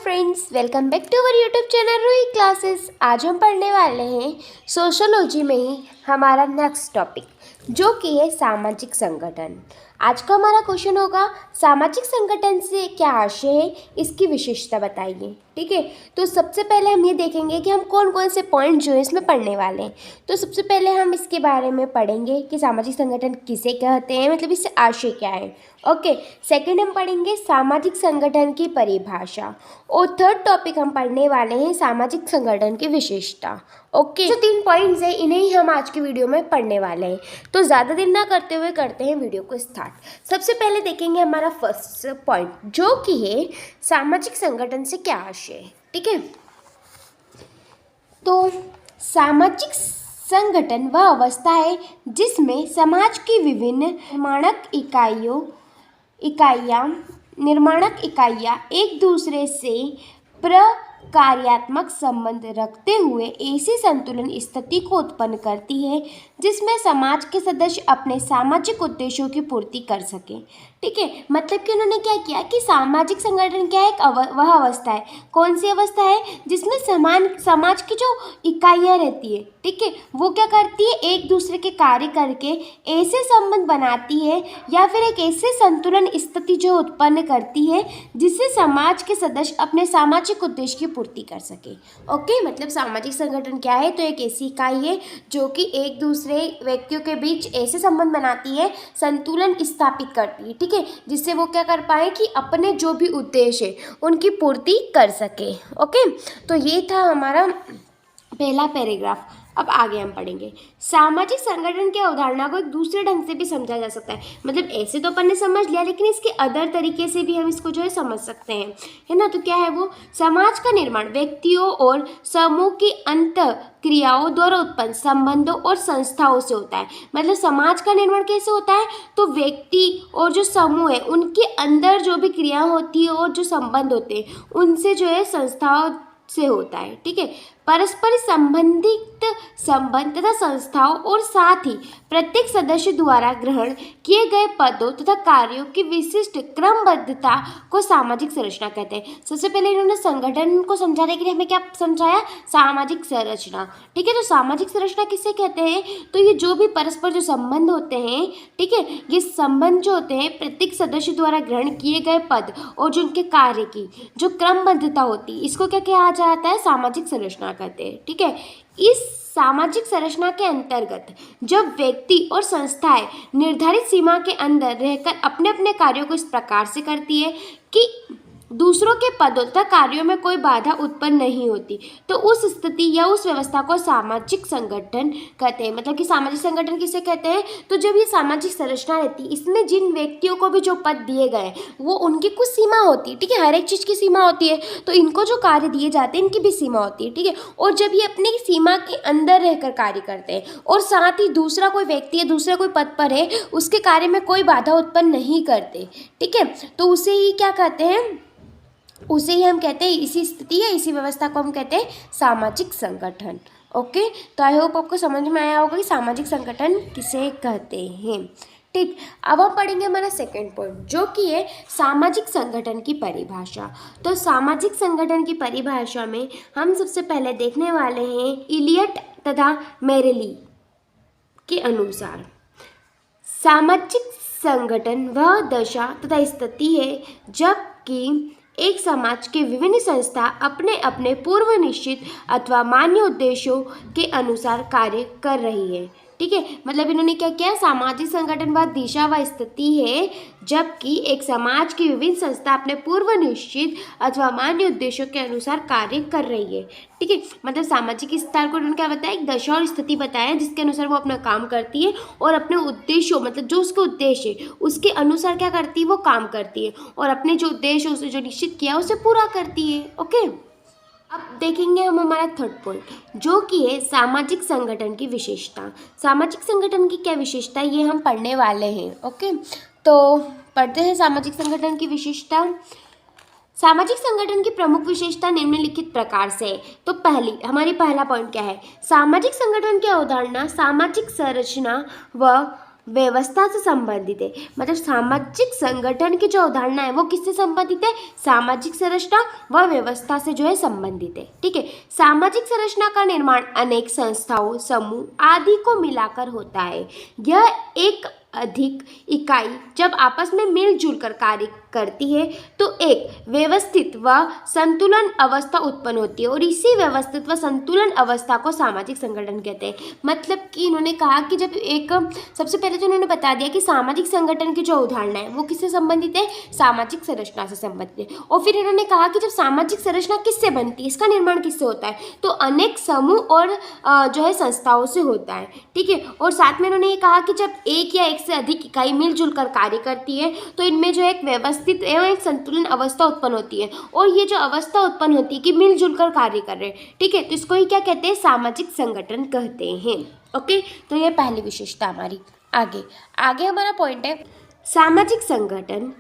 Friends, welcome back to our YouTube channel Ruhi classes. आज हम पढ़ने वाले हैं सोशोलॉजी में ही हमारा नेक्स्ट टॉपिक, जो कि है सामाजिक संगठन। आज का हमारा क्वेश्चन होगा, सामाजिक संगठन से क्या आशय है, इसकी विशेषता बताइए। ठीक है, तो सबसे पहले हम ये देखेंगे कि हम कौन कौन से पॉइंट जो है इसमें पढ़ने वाले हैं। तो सबसे पहले हम इसके बारे में पढ़ेंगे कि सामाजिक संगठन किसे कहते हैं, मतलब इससे आशय क्या है। ओके, सेकंड हम पढ़ेंगे सामाजिक संगठन की परिभाषा, और थर्ड टॉपिक हम पढ़ने वाले हैं सामाजिक संगठन की विशेषता। ओके, जो 3 पॉइंट्स हैं इन्हें ही हम आज की वीडियो में पढ़ने वाले हैं। तो ज़्यादा देर ना करते हुए करते हैं वीडियो को स्टार्ट। सबसे पहले देखेंगे हमारा फर्स्ट पॉइंट, जो कि है सामाजिक संगठन से क्या आशय है। ठीक है, तो सामाजिक संगठन वह अवस्था है जिसमें समाज की विभिन्न निर्माणक इकाइयाँ एक दूसरे से प्रकार्यात्मक संबंध रखते हुए ऐसी संतुलन स्थिति को उत्पन्न करती है जिसमें समाज के सदस्य अपने सामाजिक उद्देश्यों की पूर्ति कर सकें। ठीक है, मतलब कि उन्होंने क्या किया कि सामाजिक संगठन क्या है, वह अवस्था है, कौन सी अवस्था है, जिसमें समाज की जो इकाइयाँ रहती है, ठीक है, वो क्या करती है, एक दूसरे के कार्य करके ऐसे संबंध बनाती है या फिर एक ऐसे संतुलन स्थिति जो उत्पन्न करती है जिससे समाज के सदस्य अपने सामाजिक उद्देश्य की पूर्ति कर सके। ओके, मतलब सामाजिक संगठन क्या है, तो एक ऐसी इकाई है जो कि एक दूसरे व्यक्तियों के बीच ऐसे संबंध बनाती है, संतुलन स्थापित करती है, ठीक है, जिससे वो क्या कर पाए कि अपने जो भी उद्देश्य है उनकी पूर्ति कर सके। ओके, तो ये था हमारा पहला पैराग्राफ। अब आगे हम पढ़ेंगे सामाजिक संगठन की अवधारणा को एक दूसरे ढंग से भी समझा जा सकता है। मतलब ऐसे तो अपन ने समझ लिया, लेकिन इसके अदर तरीके से भी हम इसको जो है समझ सकते हैं, है ना। तो क्या है वो, समाज का निर्माण व्यक्तियों और समूह की अंत क्रियाओं द्वारा उत्पन्न संबंधों और संस्थाओं से होता है। मतलब समाज का निर्माण कैसे होता है, तो व्यक्ति और जो समूह है उनके अंदर जो भी क्रिया होती है और जो संबंध होते हैं उनसे जो है संस्थाओं से होता है। ठीक है, परस्पर संबंधित संबंध तथा संस्थाओं और साथ ही प्रत्येक सदस्य द्वारा ग्रहण किए गए पदों तथा कार्यों की विशिष्ट क्रमबद्धता को सामाजिक संरचना कहते हैं। सबसे पहले इन्होंने संगठन को समझाने के लिए हमें क्या समझाया, सामाजिक संरचना। ठीक है, तो सामाजिक संरचना किसे कहते हैं, तो ये जो भी परस्पर जो संबंध होते हैं, ठीक है, ये संबंध जो होते हैं प्रत्येक सदस्य द्वारा ग्रहण किए गए पद और जो उनके कार्य की जो क्रमबद्धता होती है, इसको क्या कहा जाता है, सामाजिक संरचना कहते हैं। ठीक है, इस सामाजिक संरचना के अंतर्गत जब व्यक्ति और संस्थाएं निर्धारित सीमा के अंदर रहकर अपने अपने कार्यों को इस प्रकार से करती है कि दूसरों के पदों तथा कार्यों में कोई बाधा उत्पन्न नहीं होती, तो उस स्थिति या उस व्यवस्था को सामाजिक संगठन कहते हैं। मतलब कि सामाजिक संगठन किसे कहते हैं, तो जब ये सामाजिक संरचना रहती है, इसमें जिन व्यक्तियों को भी जो पद दिए गए वो उनकी कुछ सीमा होती है। ठीक है, हर एक चीज़ की सीमा होती है, तो इनको जो कार्य दिए जाते हैं इनकी भी सीमा होती है। ठीक है, और जब ये अपनी सीमा के अंदर रहकर कार्य करते हैं और साथ ही दूसरा कोई व्यक्ति है, दूसरा कोई पद पर है, उसके कार्य में कोई बाधा उत्पन्न नहीं करते, ठीक है, तो उसे ही क्या कहते हैं, उसे ही हम कहते हैं, इसी स्थिति या इसी व्यवस्था को हम कहते हैं सामाजिक संगठन। ओके, तो आई होप आपको समझ में आया होगा कि सामाजिक संगठन किसे कहते हैं। ठीक, अब हम पढ़ेंगे हमारा सेकंड पॉइंट, जो कि है सामाजिक संगठन की परिभाषा। तो सामाजिक संगठन की परिभाषा में हम सबसे पहले देखने वाले हैं इलियट तथा मेरेली के अनुसार सामाजिक संगठन वह दशा तथा स्थिति है जबकि एक समाज के विभिन्न संस्था अपने अपने पूर्व निश्चित अथवा मान्य उद्देश्यों के अनुसार कार्य कर रही है। ठीक है, मतलब इन्होंने क्या किया, सामाजिक संगठन व दिशा व स्थिति है जबकि एक समाज की विभिन्न संस्था अपने पूर्व निश्चित अथवा मान्य उद्देश्यों के अनुसार कार्य कर रही है। ठीक है, मतलब सामाजिक स्तर को उन्होंने क्या बताया, एक दशा और स्थिति बताया जिसके अनुसार वो अपना काम करती है और अपने उद्देश्यों, मतलब जो उसके उद्देश्य है उसके अनुसार क्या करती है, वो काम करती है और अपने जो उद्देश्य उसे जो निश्चित किया उसे पूरा करती है। ओके, अब देखेंगे हम हमारा थर्ड पॉइंट, जो कि है सामाजिक संगठन की विशेषता। सामाजिक संगठन की क्या विशेषता, ये हम पढ़ने वाले हैं। ओके, तो पढ़ते हैं सामाजिक संगठन की विशेषता। सामाजिक संगठन की प्रमुख विशेषता निम्नलिखित प्रकार से है। तो पहला पॉइंट क्या है, सामाजिक संगठन की अवधारणा सामाजिक संरचना व व्यवस्था से संबंधित है। मतलब सामाजिक संगठन की जो अवधारणा है वो किससे संबंधित है? सामाजिक संरचना व व्यवस्था से जो है संबंधित है। ठीक है, सामाजिक संरचना का निर्माण अनेक संस्थाओं, समूह आदि को मिलाकर होता है। यह एक अधिक इकाई जब आपस में मिलजुल कर कार्य करती है तो एक व्यवस्थित व संतुलन अवस्था उत्पन्न होती है, और इसी व्यवस्थित व संतुलन अवस्था को सामाजिक संगठन कहते हैं। मतलब कि इन्होंने कहा कि जब एक, सबसे पहले तो इन्होंने बता दिया कि सामाजिक संगठन की जो अवधारणा है वो किससे संबंधित है? सामाजिक संरचना से संबंधित है। और फिर इन्होंने कहा कि जब सामाजिक संरचना किससे बनती है, इसका निर्माण किससे होता है? तो अनेक समूह और जो है संस्थाओं से होता है। ठीक है, और साथ में इन्होंने ये कहा कि जब एक या एक से अधिक इकाई मिलजुल कर कार्य करती है तो इनमें जो एक व्यवस्थित एवं एक संतुलन अवस्था उत्पन्न होती है, और ये जो अवस्था उत्पन्न होती है कि मिलजुल कर कार्य कर रहे हैं, ठीक है, तो इसको ही क्या कहते हैं? सामाजिक संगठन कहते हैं। ओके, तो ये पहली विशेषता हमारी। आगे हमारा पॉइंट है, सामाजिक संगठन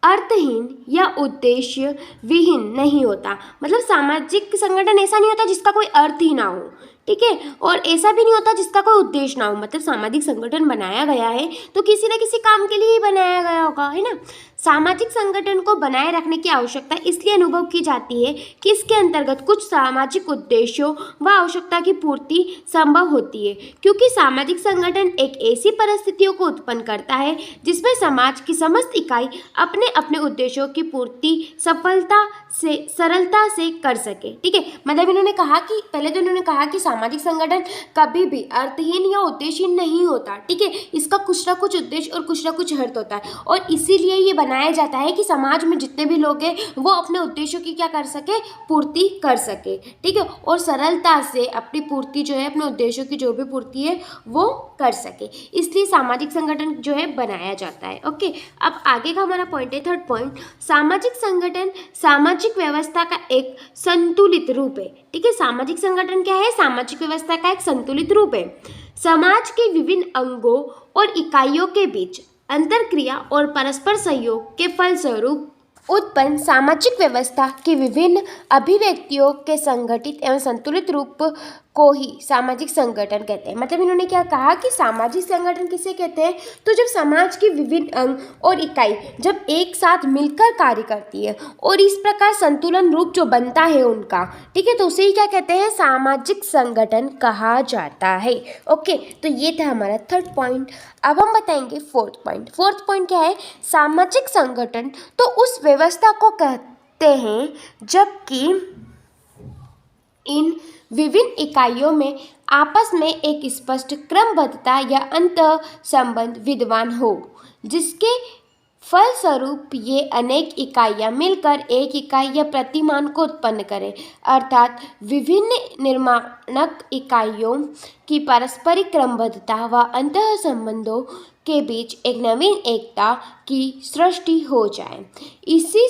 अर्थहीन या उद्देश्य विहीन नहीं होता। मतलब सामाजिक संगठन ऐसा नहीं होता जिसका कोई अर्थ ही ना हो। ठीक है, और ऐसा भी नहीं होता जिसका कोई उद्देश्य ना हो। मतलब सामाजिक संगठन बनाया गया है तो किसी न किसी काम के लिए ही बनाया गया होगा, है ना। सामाजिक संगठन को बनाए रखने की आवश्यकता इसलिए अनुभव की जाती है कि इसके अंतर्गत कुछ सामाजिक उद्देश्यों व आवश्यकता की पूर्ति संभव होती है, क्योंकि सामाजिक संगठन एक ऐसी परिस्थितियों को उत्पन्न करता है जिसमें समाज की समस्त इकाई अपने अपने उद्देश्यों की पूर्ति सरलता से कर सके। ठीक है, मतलब इन्होंने कहा कि पहले तो इन्होंने कहा कि सामाजिक संगठन कभी भी अर्थहीन या उद्देश्यहीन नहीं होता। ठीक है, इसका कुछ ना कुछ उद्देश्य और कुछ ना कुछ अर्थ होता है, और इसीलिए ये बनाया जाता है कि समाज में जितने भी लोग हैं वो अपने उद्देश्यों की क्या कर सके? पूर्ति कर सके। ठीक है, और सरलता से अपनी पूर्ति जो है, अपने उद्देश्यों की जो भी पूर्ति है वो कर सके, इसलिए सामाजिक संगठन जो है बनाया जाता है। ओके, अब आगे का हमारा पॉइंट है, थर्ड पॉइंट, सामाजिक संगठन सामाजिक व्यवस्था का एक संतुलित रूप है। ठीक है, सामाजिक संगठन क्या है? सामाजिक व्यवस्था का एक संतुलित रूप है। समाज के विभिन्न अंगों और इकाइयों के बीच अंतरक्रिया और परस्पर सहयोग के फलस्वरूप उत्पन्न सामाजिक व्यवस्था की विभिन्न अभिव्यक्तियों के संगठित एवं संतुलित रूप को ही सामाजिक संगठन कहते हैं। मतलब इन्होंने क्या कहा कि सामाजिक संगठन किसे कहते हैं? तो जब समाज के विभिन्न अंग और इकाई जब एक साथ मिलकर कार्य करती है और इस प्रकार संतुलन रूप जो बनता है उनका, ठीक है, तो उसे ही क्या कहते हैं? सामाजिक संगठन कहा जाता है। ओके, तो ये था हमारा थर्ड पॉइंट। अब हम बताएंगे फोर्थ पॉइंट। फोर्थ पॉइंट क्या है? सामाजिक संगठन तो उस व्यवस्था को कहते हैं जबकि इन विभिन्न इकाइयों में आपस में एक स्पष्ट क्रमबद्धता या अंतः संबंध विद्यमान हो, जिसके फलस्वरूप ये अनेक इकाइयाँ मिलकर एक इकाई या प्रतिमान को उत्पन्न करें, अर्थात विभिन्न निर्माणक इकाइयों की पारस्परिक क्रमबद्धता व अंतः संबंधों के बीच एक नवीन एकता की सृष्टि हो जाए। इसी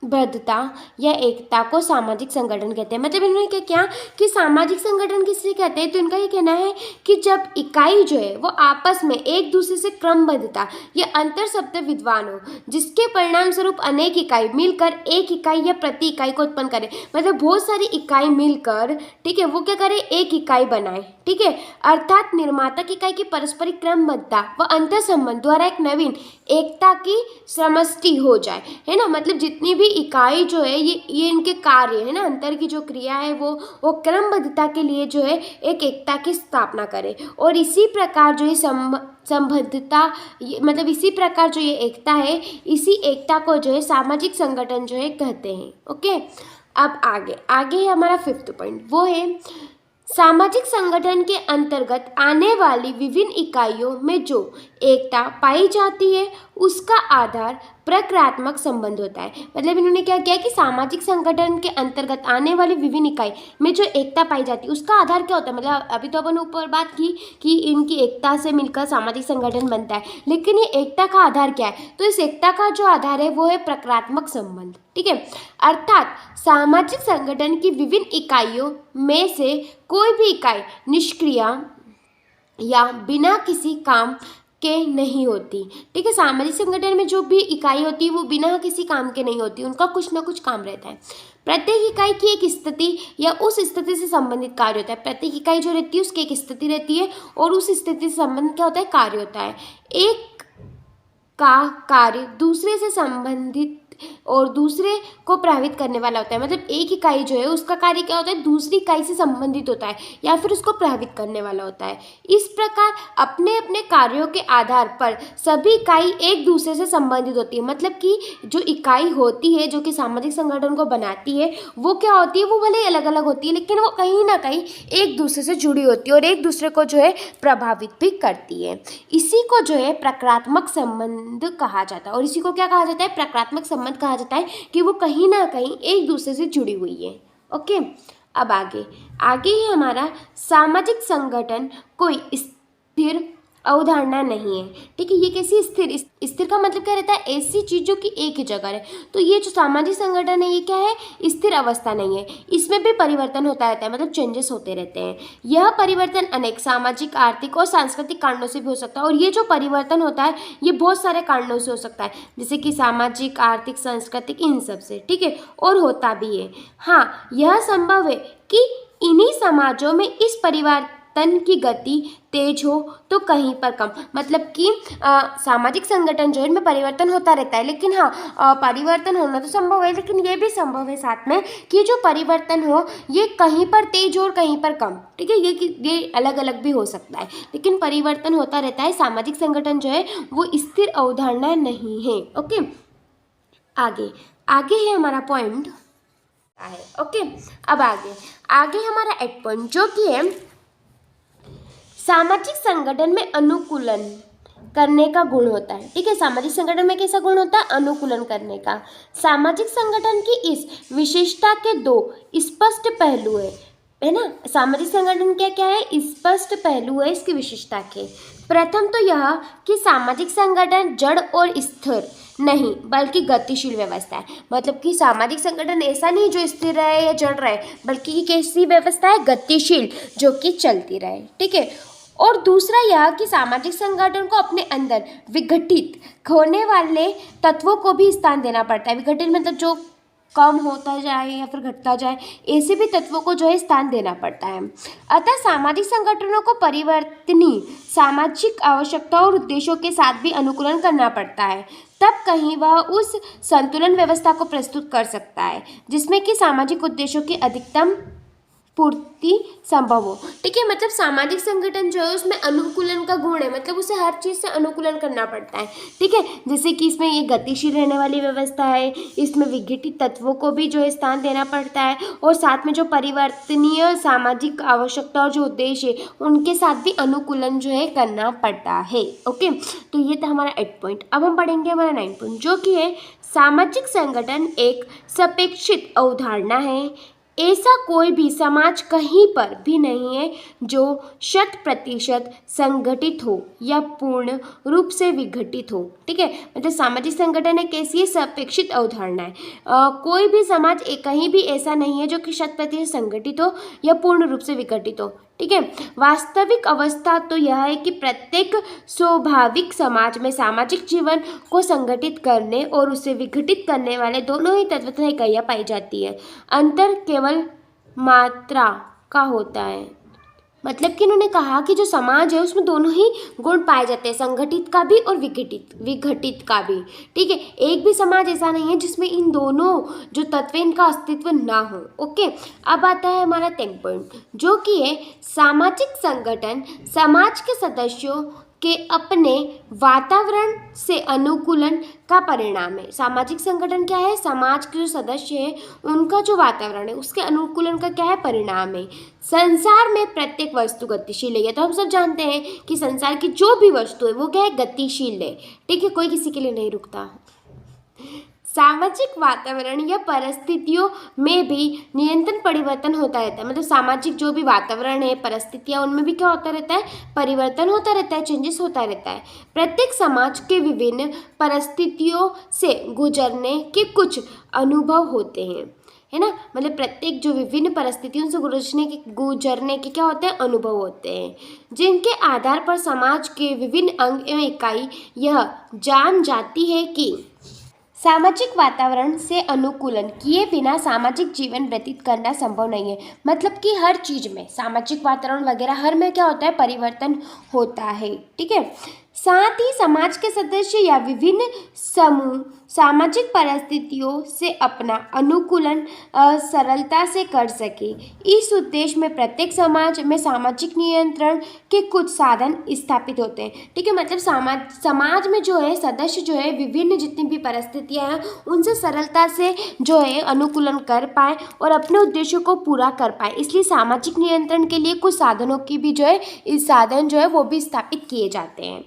बद्धता या एकता को सामाजिक संगठन कहते हैं। मतलब इन्होंने क्या किया कि सामाजिक संगठन किसे कहते हैं? तो इनका ये कहना है कि जब इकाई जो है वो आपस में एक दूसरे से क्रमबद्धता या अंतर शब्द विद्वान हो, जिसके परिणाम स्वरूप अनेक इकाई मिलकर एक इकाई या प्रति इकाई को उत्पन्न करे। मतलब बहुत सारी इकाई मिलकर, ठीक है, वो क्या करे? एक इकाई बनाए। ठीक है, अर्थात निर्माता इकाई की पारस्परिक क्रमबद्धता व अंतर संबंध द्वारा एक नवीन एकता की समष्टि हो जाए, है ना। मतलब जितनी भी इकाई जो है ये इनके कार्य है ना, अंतर की जो क्रिया है वो क्रमबद्धता के लिए जो है एक एकता की स्थापना करे, और इसी प्रकार जो है संबद्धता, मतलब इसी प्रकार जो ये एकता है, इसी एकता को जो है सामाजिक संगठन जो है कहते हैं। ओके, अब आगे हमारा फिफ्थ पॉइंट, वो है सामाजिक संगठन के अंतर्गत आने वाली विभिन्न इकाइयों में जो एकता पाई जाती है उसका आधार प्रक्रियात्मक संबंध होता है। मतलब इन्होंने क्या किया कि सामाजिक संगठन के अंतर्गत आने वाली विभिन्न इकाई में जो एकता पाई जाती है उसका आधार क्या होता है? मतलब अभी तो अपन ऊपर बात की कि इनकी एकता से मिलकर सामाजिक संगठन बनता है, लेकिन ये एकता का आधार क्या है? तो इस एकता का जो आधार है वो है प्रक्रियात्मक संबंध। ठीक है, अर्थात सामाजिक संगठन की विभिन्न इकाइयों में से कोई भी इकाई निष्क्रिय या बिना किसी काम के नहीं होती। ठीक है, सामाजिक संगठन में जो भी इकाई होती है वो बिना किसी काम के नहीं होती, उनका कुछ ना कुछ काम रहता है। प्रत्येक इकाई की एक स्थिति या उस स्थिति से संबंधित कार्य होता है। प्रत्येक इकाई जो रहती है उसकी एक स्थिति रहती है और उस स्थिति से संबंधित क्या होता है, कार्य होता है। एक का कार्य दूसरे से संबंधित और दूसरे को प्रभावित करने वाला होता है। मतलब एक इकाई जो है उसका कार्य क्या होता है, दूसरी इकाई से संबंधित होता है या फिर उसको प्रभावित करने वाला होता है। इस प्रकार अपने अपने कार्यों के आधार पर सभी इकाई एक दूसरे से संबंधित होती है। मतलब कि जो इकाई होती है जो कि सामाजिक संगठन को बनाती है वो क्या होती है, वो भले ही अलग अलग होती है लेकिन वो कहीं ना कहीं एक दूसरे से जुड़ी होती है और एक दूसरे को जो है प्रभावित भी करती है। इसी को जो है प्रक्रियात्मक संबंध कहा जाता है। और इसी को क्या कहा जाता है, प्रक्रियात्मक संबंध कहा जाता है कि वो कहीं ना कहीं एक दूसरे से जुड़ी हुई है। ओके, अब आगे ही हमारा सामाजिक संगठन कोई स्थिर अवधारणा नहीं है। ठीक है, ये कैसी स्थिर, स्थिर का मतलब क्या रहता है, ऐसी चीज जो कि एक ही जगह है। तो ये जो सामाजिक संगठन है ये क्या है, स्थिर अवस्था नहीं है, इसमें भी परिवर्तन होता रहता है, मतलब चेंजेस होते रहते हैं। यह परिवर्तन अनेक सामाजिक, आर्थिक और सांस्कृतिक कारणों से भी हो सकता है। और ये जो परिवर्तन होता है ये बहुत सारे कारणों से हो सकता है, जैसे कि सामाजिक, आर्थिक, सांस्कृतिक, इन सब से। ठीक है, और होता भी है। हाँ, यह संभव है कि इन्हीं समाजों में इस परिवर्तन की गति तेज हो तो कहीं पर कम। मतलब कि सामाजिक संगठन जो है इनमें परिवर्तन होता रहता है, लेकिन हाँ परिवर्तन होना तो संभव है, लेकिन ये भी संभव है साथ में कि जो परिवर्तन हो ये कहीं पर तेज हो और कहीं पर कम। ठीक है, ये अलग अलग भी हो सकता है, लेकिन परिवर्तन होता रहता है। सामाजिक संगठन जो है वो स्थिर अवधारणा नहीं है। ओके, आगे है हमारा पॉइंट है। ओके, अब आगे हमारा 8 पॉइंट जो कि है सामाजिक संगठन में अनुकूलन करने का गुण होता है। ठीक है, सामाजिक संगठन में कैसा गुण होता है, अनुकूलन करने का। सामाजिक संगठन की इस विशेषता के 2 स्पष्ट पहलू है ना। सामाजिक संगठन क्या क्या है, स्पष्ट पहलू है इसकी विशेषता के। प्रथम तो यह कि सामाजिक संगठन जड़ और स्थिर नहीं बल्कि गतिशील व्यवस्था है। मतलब कि सामाजिक संगठन ऐसा नहीं जो स्थिर रहे या जड़ रहे, बल्कि ये कैसी व्यवस्था है, गतिशील, जो कि चलती रहे। ठीक है, और दूसरा यह कि सामाजिक संगठन को अपने अंदर विघटित होने वाले तत्वों को भी स्थान देना पड़ता है। विघटित मतलब जो कम होता जाए या फिर घटता जाए, ऐसे भी तत्वों को जो है स्थान देना पड़ता है। अतः सामाजिक संगठनों को परिवर्तनीय सामाजिक आवश्यकताओं और उद्देश्यों के साथ भी अनुकूलन करना पड़ता है, तब कहीं वह उस संतुलन व्यवस्था को प्रस्तुत कर सकता है जिसमें कि सामाजिक उद्देश्यों की अधिकतम पूर्ति संभव हो। ठीक है, मतलब सामाजिक संगठन जो है उसमें अनुकूलन का गुण है, मतलब उसे हर चीज़ से अनुकूलन करना पड़ता है। ठीक है, जैसे कि इसमें ये गतिशील रहने वाली व्यवस्था है, इसमें विघटित तत्वों को भी जो है स्थान देना पड़ता है, और साथ में जो परिवर्तनीय सामाजिक आवश्यकता और जो उद्देश्य है उनके साथ भी अनुकूलन जो है करना पड़ता है। ओके, तो ये था हमारा 8 पॉइंट। अब हम पढ़ेंगे हमारा 9 पॉइंट जो कि है सामाजिक संगठन एक सापेक्षिक अवधारणा है। ऐसा कोई भी समाज कहीं पर भी नहीं है जो 100% संगठित हो या पूर्ण रूप से विघटित हो। ठीक है, मतलब सामाजिक संगठन एक ऐसी सापेक्षिक अवधारणा है। कोई भी समाज कहीं भी ऐसा नहीं है जो कि 100% संगठित हो या पूर्ण रूप से विघटित हो। ठीक है, वास्तविक अवस्था तो यह है कि प्रत्येक स्वाभाविक समाज में सामाजिक जीवन को संगठित करने और उसे विघटित करने वाले दोनों ही तत्व तथा इकाइयाँ पाई जाती है। अंतर केवल मात्रा का होता है। मतलब कि इन्होंने कहा कि जो समाज है उसमें दोनों ही गुण पाए जाते हैं, संगठित का भी और विघटित का भी। ठीक है, एक भी समाज ऐसा नहीं है जिसमें इन दोनों जो तत्व इनका अस्तित्व ना हो। ओके, अब आता है हमारा 10 पॉइंट जो कि है सामाजिक संगठन समाज के सदस्यों के अपने वातावरण से अनुकूलन का परिणाम है। सामाजिक संगठन क्या है, समाज के जो सदस्य हैं उनका जो वातावरण है उसके अनुकूलन का क्या है, परिणाम है। संसार में प्रत्येक वस्तु गतिशील है, ये तो हम सब जानते हैं कि संसार की जो भी वस्तु है वो क्या है, गतिशील है। ठीक है, कोई किसी के लिए नहीं रुकता। सामाजिक वातावरण या परिस्थितियों में भी निरंतर परिवर्तन होता रहता है। मतलब सामाजिक जो भी वातावरण है, परिस्थितियाँ, उनमें भी क्या होता रहता है, परिवर्तन होता रहता है, चेंजेस होता रहता है। प्रत्येक समाज के विभिन्न परिस्थितियों से गुजरने के कुछ अनुभव होते हैं। है ना, मतलब प्रत्येक जो विभिन्न परिस्थितियों से गुजरने के क्या होते हैं, अनुभव होते हैं, जिनके आधार पर समाज के विभिन्न अंग एवं इकाई यह जान जाती है कि सामाजिक वातावरण से अनुकूलन किए बिना सामाजिक जीवन व्यतीत करना संभव नहीं है। मतलब कि हर चीज़ में सामाजिक वातावरण वगैरह हर में क्या होता है, परिवर्तन होता है। ठीक है, साथ ही समाज के सदस्य या विभिन्न समूह सामाजिक परिस्थितियों से अपना अनुकूलन सरलता से कर सके। इस उद्देश्य में प्रत्येक समाज में सामाजिक नियंत्रण के कुछ साधन स्थापित होते हैं। ठीक है, मतलब समाज में जो है सदस्य जो है विभिन्न जितनी भी परिस्थितियां हैं उनसे सरलता से जो है अनुकूलन कर पाए और अपने उद्देश्यों को पूरा कर पाए, इसलिए सामाजिक नियंत्रण के लिए कुछ साधनों की भी जो है इस साधन जो है वो भी स्थापित किए जाते हैं।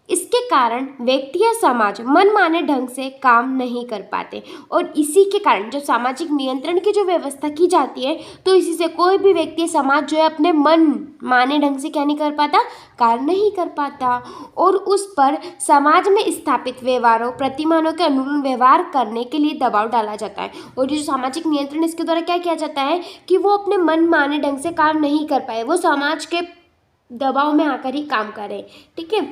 इसके कारण व्यक्ति या समाज मनमाने ढंग से काम नहीं कर पाते और इसी के कारण जब सामाजिक नियंत्रण की जो व्यवस्था की जाती है तो इसी से कोई भी व्यक्ति समाज जो है अपने मन माने ढंग से क्या नहीं कर पाता, कार्य नहीं कर पाता और उस पर समाज में स्थापित व्यवहारों प्रतिमानों के अनुरूप व्यवहार करने के लिए दबाव डाला जाता है। और जो सामाजिक नियंत्रण इसके द्वारा क्या किया जाता है कि वो अपने मन माने ढंग से कार्य नहीं कर पाए, वो समाज के दबाव में आकर ही काम करें। ठीक है,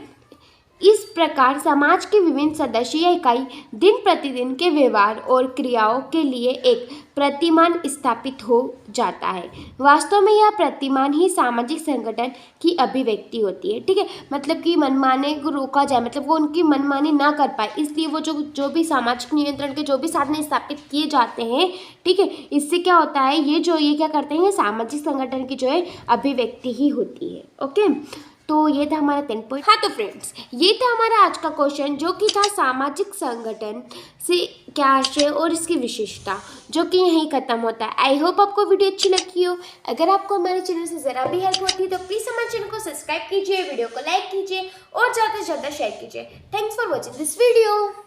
इस प्रकार समाज के विभिन्न सदस्य या इकाई दिन प्रतिदिन के व्यवहार और क्रियाओं के लिए एक प्रतिमान स्थापित हो जाता है। वास्तव में यह प्रतिमान ही सामाजिक संगठन की अभिव्यक्ति होती है। ठीक है, मतलब कि मनमाने को रोका जाए, मतलब वो उनकी मनमानी ना कर पाए, इसलिए वो जो भी सामाजिक नियंत्रण के जो भी साधन स्थापित किए जाते हैं, ठीक है, इससे क्या होता है, ये क्या करते हैं, सामाजिक संगठन की जो है अभिव्यक्ति ही होती है। ओके, तो ये था हमारा 10 पॉइंट। हाँ, तो फ्रेंड्स ये था हमारा आज का क्वेश्चन जो कि था सामाजिक संगठन से क्या आशय और इसकी विशेषता, जो कि यहीं खत्म होता है। आई होप आपको वीडियो अच्छी लगी हो। अगर आपको हमारे चैनल से ज़रा भी हेल्प होती है तो प्लीज़ हमारे चैनल को सब्सक्राइब कीजिए, वीडियो को लाइक कीजिए और ज़्यादा से ज़्यादा शेयर कीजिए। Thanks for watching this video.